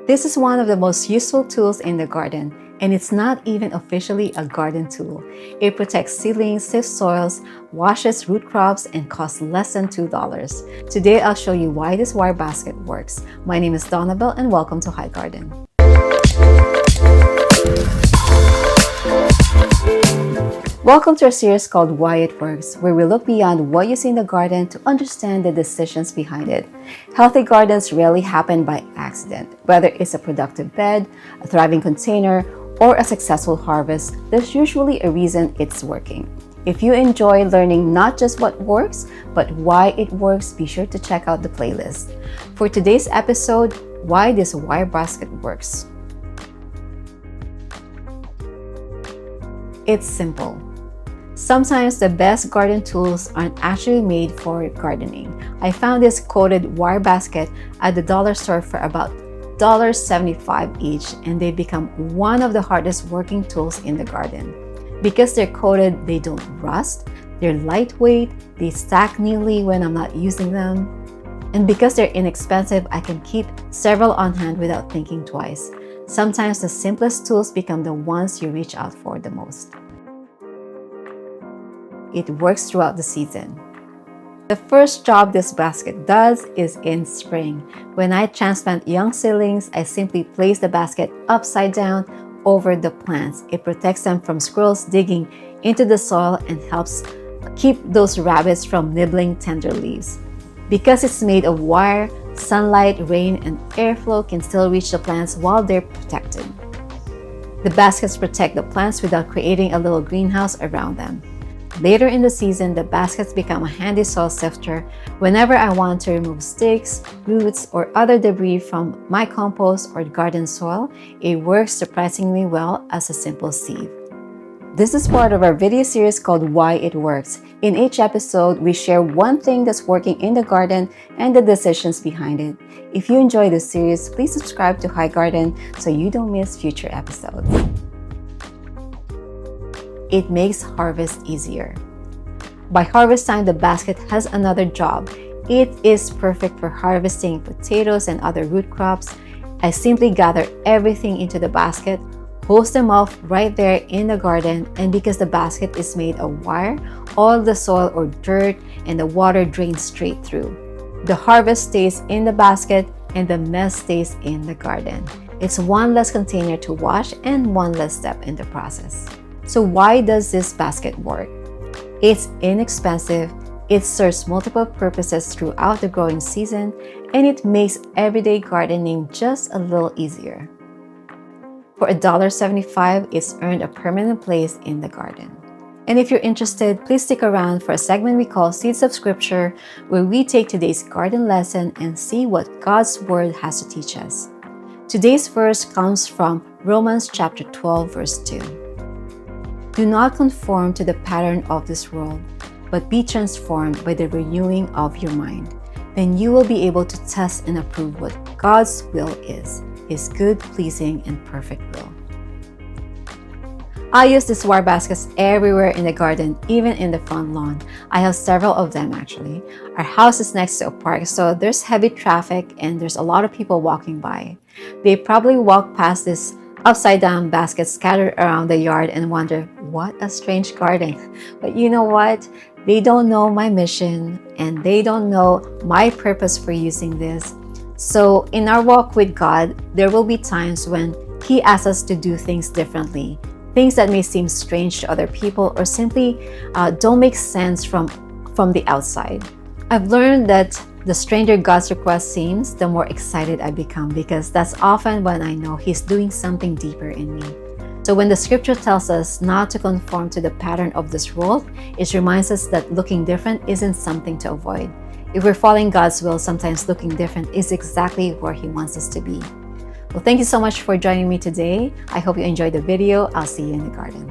This is one of the most useful tools in the garden, and it's not even officially a garden tool. It protects seedlings, sifts soils, washes root crops, and costs less than $2. Today, I'll show you why this wire basket works. My name is Donabel, and welcome to Hi Garden. Welcome to a series called Why It Works, where we look beyond what you see in the garden to understand the decisions behind it. Healthy gardens rarely happen by accident. Whether it's a productive bed, a thriving container, or a successful harvest, there's usually a reason it's working. If you enjoy learning not just what works, but why it works, be sure to check out the playlist. For today's episode, why this wire basket works. It's simple. Sometimes the best garden tools aren't actually made for gardening. I found this coated wire basket at the dollar store for about $1.75 each, and they become one of the hardest working tools in the garden. Because they're coated, they don't rust, they're lightweight, they stack neatly when I'm not using them, and because they're inexpensive, I can keep several on hand without thinking twice. Sometimes the simplest tools become the ones you reach out for the most. It works throughout the season. The first job this basket does is in spring. When I transplant young seedlings, I simply place the basket upside down over the plants. It protects them from squirrels digging into the soil and helps keep those rabbits from nibbling tender leaves. Because it's made of wire, sunlight, rain, and airflow can still reach the plants while they're protected. The baskets protect the plants without creating a little greenhouse around them. Later in the season, the baskets become a handy soil sifter whenever I want to remove sticks, roots, or other debris from my compost or garden soil. It works surprisingly well as a simple sieve. This is part of our video series called Why It Works. In each episode, we share one thing that's working in the garden and the decisions behind it. If you enjoy this series, please subscribe to Hi Garden so you don't miss future episodes. It makes harvest easier. By harvest time, the basket has another job. It is perfect for harvesting potatoes and other root crops. I simply gather everything into the basket, hose them off right there in the garden, and because the basket is made of wire, all the soil or dirt and the water drains straight through. The harvest stays in the basket and the mess stays in the garden. It's one less container to wash and one less step in the process. So why does this basket work? It's inexpensive, it serves multiple purposes throughout the growing season, and it makes everyday gardening just a little easier. For $1.75, it's earned a permanent place in the garden. And if you're interested, please stick around for a segment we call Seeds of Scripture, where we take today's garden lesson and see what God's Word has to teach us. Today's verse comes from Romans chapter 12, verse 2. Do not conform to the pattern of this world, but be transformed by the renewing of your mind. Then you will be able to test and approve what God's will is, His good, pleasing, and perfect will. I use these wire baskets everywhere in the garden, even in the front lawn. I have several of them actually. Our house is next to a park, so there's heavy traffic and there's a lot of people walking by. They probably walk past this upside down baskets scattered around the yard and wonder, what a strange garden. But you know what? They don't know my mission and they don't know my purpose for using this. So in our walk with God, there will be times when He asks us to do things differently, things that may seem strange to other people or simply don't make sense from the outside. I've learned that the stranger God's request seems, the more excited I become, because that's often when I know He's doing something deeper in me. So when the scripture tells us not to conform to the pattern of this world, it reminds us that looking different isn't something to avoid. If we're following God's will, sometimes looking different is exactly where He wants us to be. Well, thank you so much for joining me today. I hope you enjoyed the video. I'll see you in the garden.